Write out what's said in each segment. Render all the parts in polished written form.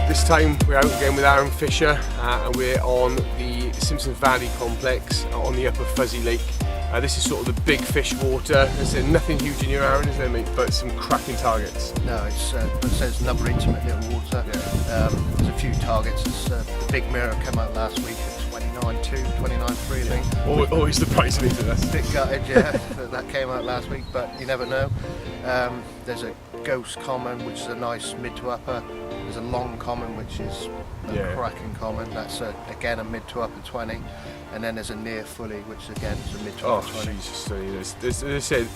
This time we're out again with Aaron Fisher and we're on the Simpsons Valley complex on the upper Fuzzy Lake. This is sort of the big fish water. There's nothing huge in here, Aaron, is there, mate? But some cracking targets. No, it says another intimate little water. Yeah. There's a few targets. The big mirror came out last week at 29.2, 29.3 I think. Always surprised me to that. Bit gutted, yeah, that came out last week, but you never know. There's a ghost common, which is a nice mid to upper. There's a long common, which is a cracking common. That's again a mid to upper 20. And then there's a near fully, which again is a mid to upper 20. Jesus, as I said,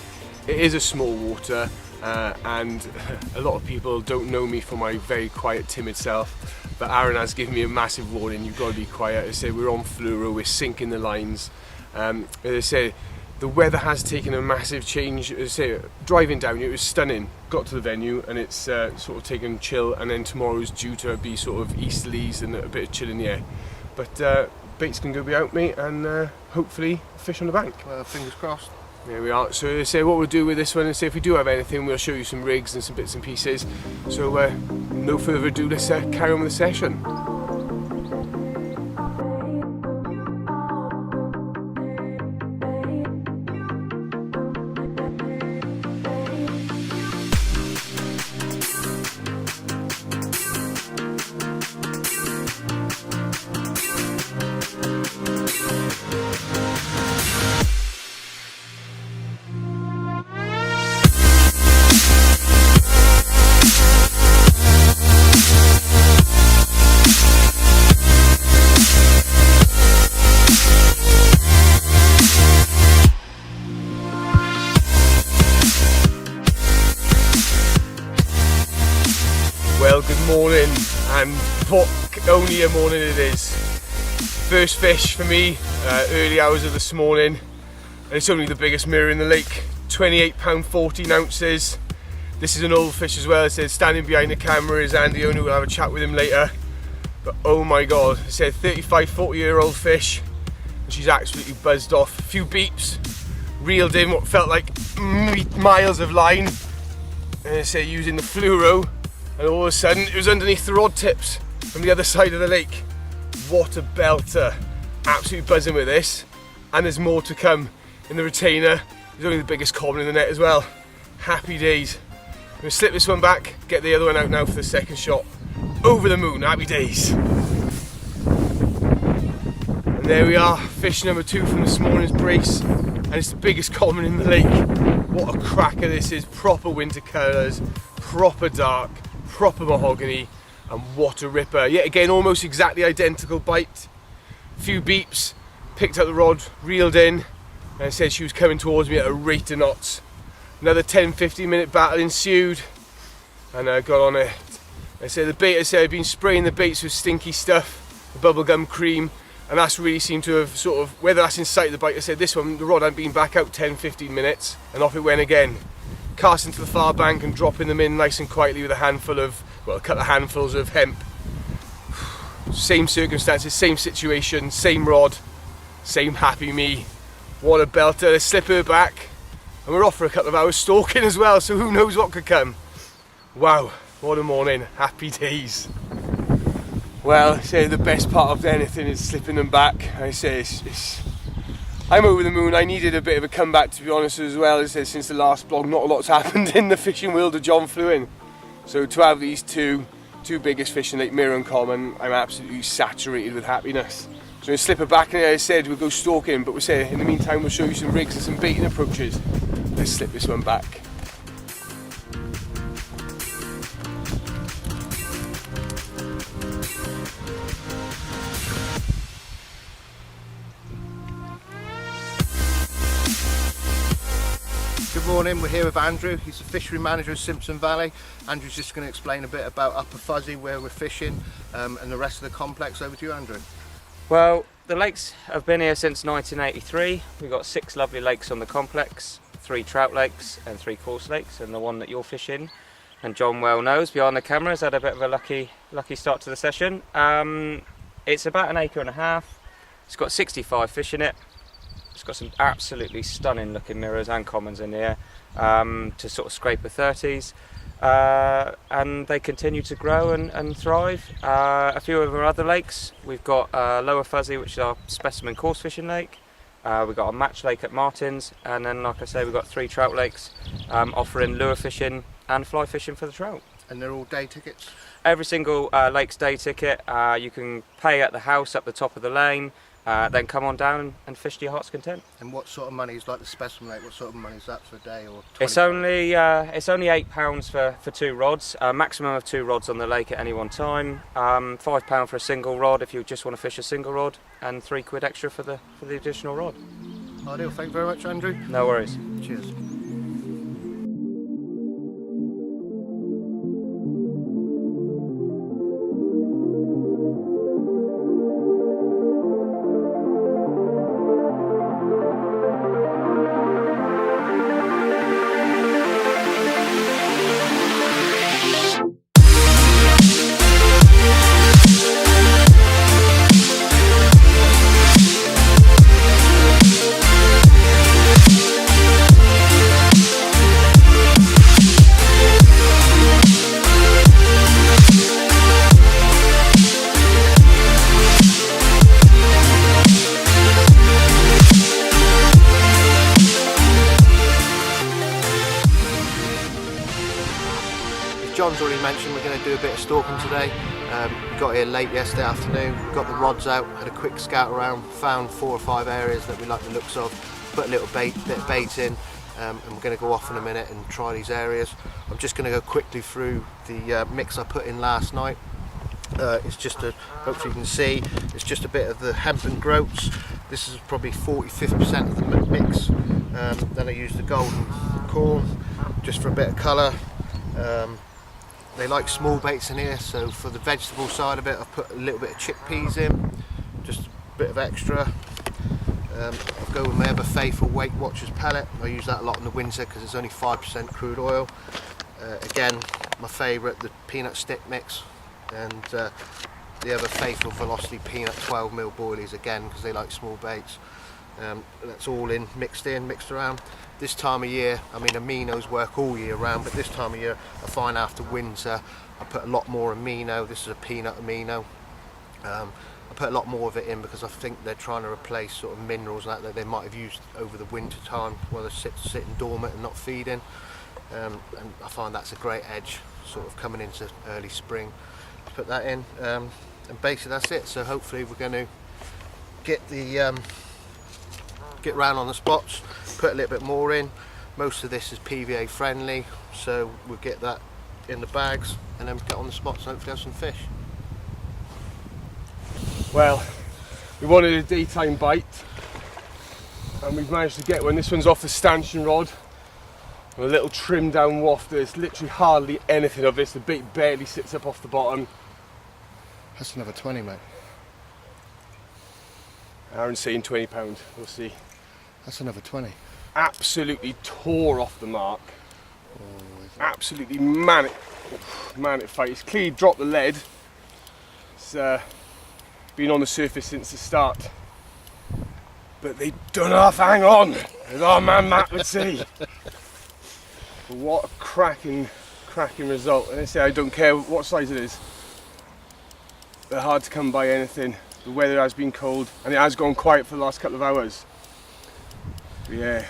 it is a small water, and a lot of people don't know me for my very quiet, timid self. But Aaron has given me a massive warning. You've got to be quiet. As I say, we're on fluoro, we're sinking the lines. As I say, the weather has taken a massive change. As I say, driving down, it was stunning. Got to the venue and it's sort of taken chill, and then tomorrow's due to be sort of easterlies and a bit of chill in the air. But baits can go be out, mate, and hopefully fish on the bank. Well, fingers crossed. There we are. So they say what we'll do with this one is say if we do have anything, we'll show you some rigs and some bits and pieces. So no further ado, let's carry on with the session. Well, good morning, and what only a morning it is. First fish for me, early hours of this morning, and it's only the biggest mirror in the lake. 28 pound 14 ounces. This is an old fish as well. It said standing behind the camera is Andy Owner. We'll have a chat with him later. But oh my god, it said 35-40-year-old fish, and she's absolutely buzzed off. A few beeps, reeled in what felt like miles of line, and it said using the fluoro. And all of a sudden it was underneath the rod tips from the other side of the lake. What a belter. Absolutely buzzing with this. And there's more to come in the retainer. There's only the biggest common in the net as well. Happy days. I'm going to slip this one back, get the other one out now for the second shot. Over the moon, happy days. And there we are, fish number 2 from this morning's brace. And it's the biggest common in the lake. What a cracker this is. Proper winter colours, proper dark, proper mahogany, and what a ripper. Yet again, almost exactly identical bite. Few beeps, picked up the rod, reeled in, and it said she was coming towards me at a rate of knots. Another 10-15 minute battle ensued, and I got on it. I said the bait, I've been spraying the baits with stinky stuff, the bubblegum cream, and that's really seemed to have sort of, whether that's inside the bite, I said this one, the rod hadn't been back out 10-15 minutes, and off it went again. Casting to the far bank and dropping them in nice and quietly with a couple of handfuls of hemp. Same circumstances, same situation, same rod, same happy me. What a belter. Let's slip her back, and we're off for a couple of hours stalking as well, so who knows what could come. Wow, what a morning, happy days. Well, I say the best part of anything is slipping them back. I say I'm over the moon. I needed a bit of a comeback, to be honest, as well. As I said, since the last blog, not a lot's happened in the fishing world of John flew in. So to have these two biggest fish in Lake Mirror and Common, I'm absolutely saturated with happiness. So we'll slip her back, and as I said, we'll go stalking, but we'll say in the meantime we'll show you some rigs and some baiting approaches. Let's slip this one back. morning. We're here with Andrew. He's the fishery manager of Simpson Valley. Andrew's just going to explain a bit about Upper Fuzzy, where we're fishing, and the rest of the complex. Over to you, Andrew. Well, the lakes have been here since 1983. We've got 6 lovely lakes on the complex, 3 trout lakes and 3 coarse lakes, and the one that you're fishing, and John well knows behind the camera, has had a bit of a lucky start to the session. It's about 1.5 acres. It's got 65 fish in it. It's got some absolutely stunning looking mirrors and commons in here, to sort of scrape the 30s, and they continue to grow and thrive. A few of our other lakes, we've got Lower Fuzzy, which is our specimen coarse fishing lake. We've got a match lake at Martin's, and then, like I say, we've got 3 trout lakes offering lure fishing and fly fishing for the trout. And they're all day tickets? Every single lake's day ticket. You can pay at the house up the top of the lane, then come on down and fish to your heart's content. And what sort of money is, like the specimen lake, what sort of money is that for a day? Or it's only £8 for 2 rods, maximum of 2 rods on the lake at any one time. £5 for a single rod if you just want to fish a single rod, and £3 extra for the additional rod. Ideal. Thank you very much, Andrew. No worries. Cheers. John's already mentioned we're going to do a bit of stalking today. We got here late yesterday afternoon, got the rods out, had a quick scout around, found 4 or 5 areas that we like the looks of, put a little bit of bait in, and we're going to go off in a minute and try these areas. I'm just going to go quickly through the mix I put in last night. It's just hopefully you can see, it's just a bit of the hemp and groats. This is probably 40-50% of the mix. Then I used the golden corn just for a bit of colour. They like small baits in here, so for the vegetable side of it I've put a little bit of chickpeas in, just a bit of extra. I'll go with my ever faithful Weight Watchers pellet. I use that a lot in the winter because it's only 5% crude oil. Again, my favourite, the peanut stick mix, and the ever faithful Velocity peanut 12mm boilies, again because they like small baits. That's all mixed around. This time of year, I mean, aminos work all year round, but this time of year I find after winter I put a lot more amino. This is a peanut amino. I put a lot more of it in because I think they're trying to replace sort of minerals that they might have used over the winter time while they're sitting dormant and not feeding, and I find that's a great edge sort of coming into early spring. Put that in, and basically that's it. So hopefully we're going to get round on the spots, put a little bit more in. Most of this is PVA friendly, so we'll get that in the bags and then get on the spots and hopefully have some fish. Well, we wanted a daytime bite and we've managed to get one. This one's off the stanchion rod with a little trimmed down wafter. There's literally hardly anything of this. The bait barely sits up off the bottom. That's another 20, mate. Aaron's saying £20, we'll see. That's another 20. Absolutely tore off the mark. Absolutely manic fight. It's clearly dropped the lead. It's been on the surface since the start. But they don't half hang on, as our man Matt would say. What a cracking result. And I say I don't care what size it is. They're hard to come by anything. The weather has been cold and it has gone quiet for the last couple of hours. But yeah,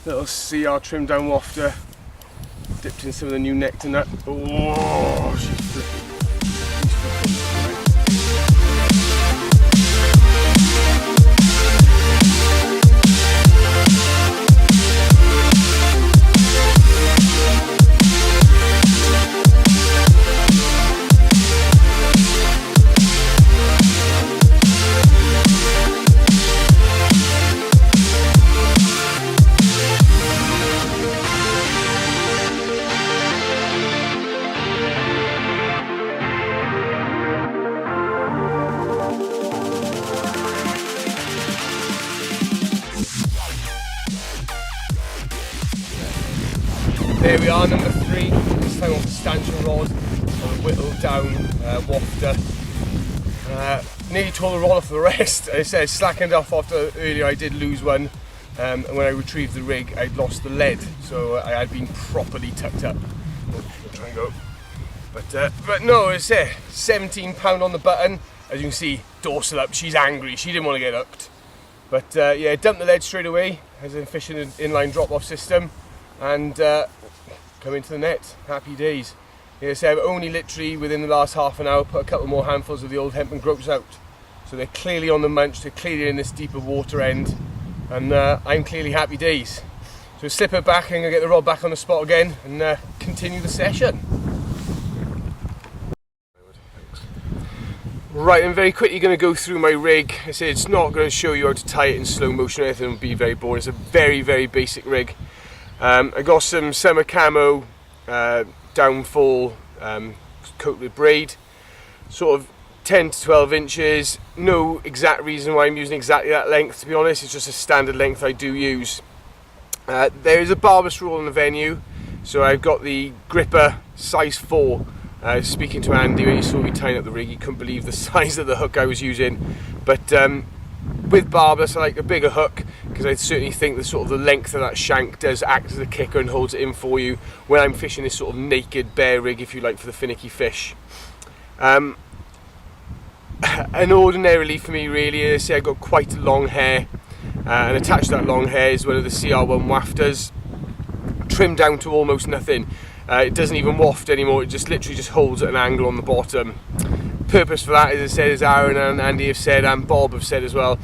little CR trimmed down wafter, dipped in some of the new nectar nut. Oh, she's flipping. There we are, number 3. This time off the stanchion rod on a whittled down wafter. Nearly tore the rod off the rest. As I said, slackened off after earlier I did lose one. And when I retrieved the rig, I'd lost the lead, so I had been properly tucked up. I'll try and go. But no, it's £17 on the button. As you can see, dorsal up. She's angry. She didn't want to get hooked. But yeah, dumped the lead straight away as I'm fishing an inline drop-off system, and come into the net. Happy days. Yeah, so I've only literally within the last half an hour put a couple more handfuls of the old hempen gropes out. So they're clearly on the munch. They're clearly in this deeper water end. And I'm clearly happy days. So slip her back and get the rod back on the spot again and continue the session. Right, I'm very quickly going to go through my rig. I said it's not going to show you how to tie it in slow motion or anything. It would be very boring. It's a very, very basic rig. I got some summer camo downfall coat with braid, sort of 10 to 12 inches. No exact reason why I'm using exactly that length, to be honest. It's just a standard length I do use. There is a barbless rule on the venue, so I've got the gripper size 4. Speaking to Andy when he saw me tying up the rig, he couldn't believe the size of the hook I was using. But with barbless, I like a bigger hook because I certainly think the sort of the length of that shank does act as a kicker and holds it in for you when I'm fishing this sort of naked bare rig, if you like, for the finicky fish. And ordinarily for me, really, as I say, I've got quite long hair, and attached to that long hair is one of the CR1 wafters, trimmed down to almost nothing. It doesn't even waft anymore, it just literally just holds at an angle on the bottom. Purpose for that, as I said, as Aaron and Andy have said, and Bob have said as well,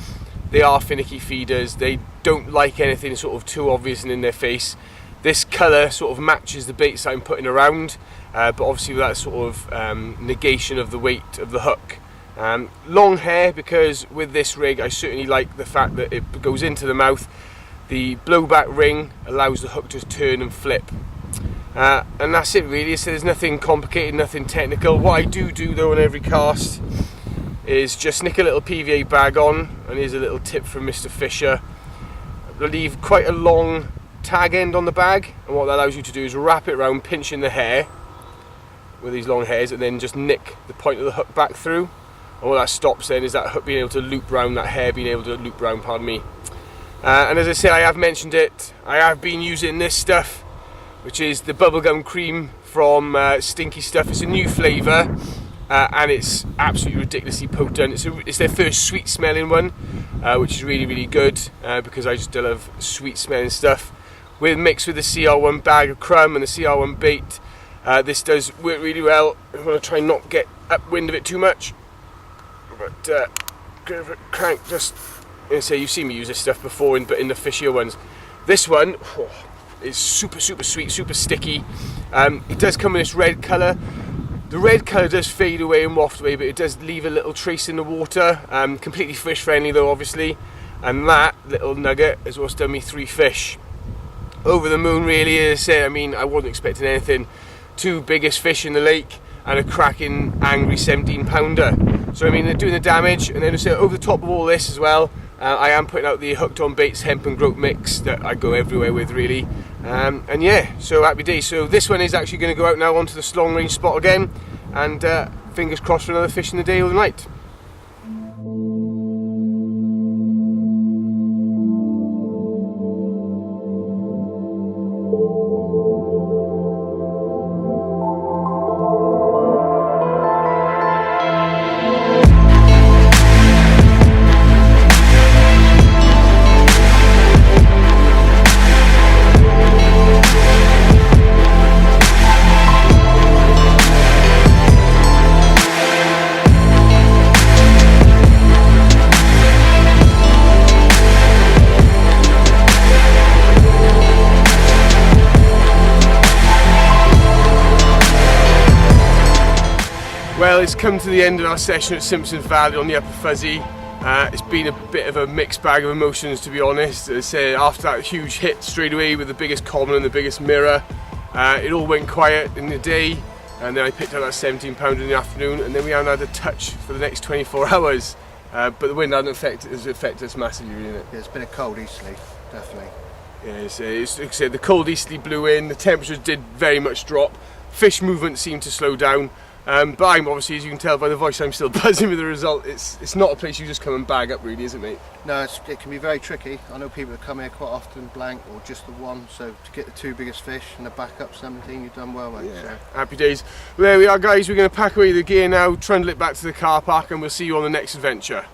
they are finicky feeders. They don't like anything sort of too obvious and in their face. This colour sort of matches the baits that I'm putting around, but obviously with that sort of negation of the weight of the hook. Long hair, because with this rig I certainly like the fact that it goes into the mouth. The blowback ring allows the hook to turn and flip. And that's it really, so there's nothing complicated, nothing technical. What I do though on every cast is just nick a little PVA bag on, and here's a little tip from Mr. Fisher. I leave quite a long tag end on the bag, and what that allows you to do is wrap it around, pinching the hair with these long hairs, and then just nick the point of the hook back through. And what that stops then is that hook being able to loop round, that hair being able to loop round, pardon me. And as I say, I have mentioned it, I have been using this stuff, which is the bubblegum cream from Stinky Stuff. It's a new flavour, and it's absolutely ridiculously potent. It's their first sweet smelling one, which is really, really good, because I just love sweet smelling stuff. Mixed with the CR1 bag of crumb and the CR1 bait, this does work really well. I'm going to try and not get upwind of it too much. But give it a crank, just, say you've seen me use this stuff before, but in the fishier ones. This one is super, super sweet, super sticky. It does come in this red colour. The red colour does fade away and waft away, but it does leave a little trace in the water. Completely fish friendly though, obviously. And that little nugget has what's done me 3 fish. Over the moon really, as I say, I mean, I wasn't expecting anything. 2 biggest fish in the lake and a cracking angry 17-pounder. So I mean, they're doing the damage, and then over the top of all this as well, I am putting out the Hooked on Baits hemp and grope mix that I go everywhere with really. And yeah, so happy days. So this one is actually going to go out now onto the long range spot again, and fingers crossed for another fish in the day or the night. Well, it's come to the end of our session at Simpsons Valley on the Upper Fuzzy. It's been a bit of a mixed bag of emotions, to be honest. As I say, after that huge hit straight away with the biggest common and the biggest mirror, it all went quiet in the day, and then I picked up that 17-pounder in the afternoon, and then we haven't had a touch for the next 24 hours. But the wind has affected us massively, really, isn't it? Yeah, it's been a cold easterly, definitely. Yeah, it's like I said, the cold easterly blew in, the temperatures did very much drop, fish movement seemed to slow down, but I'm obviously, as you can tell by the voice, I'm still buzzing with the result. It's not a place you just come and bag up really, is it, mate? No, it can be very tricky. I know people that come here quite often blank or just the one, so to get the 2 biggest fish and the backup 17, you've done well, mate. Yeah, So. happy days. Well, there we are, guys, we're going to pack away the gear now, trundle it back to the car park, and we'll see you on the next adventure.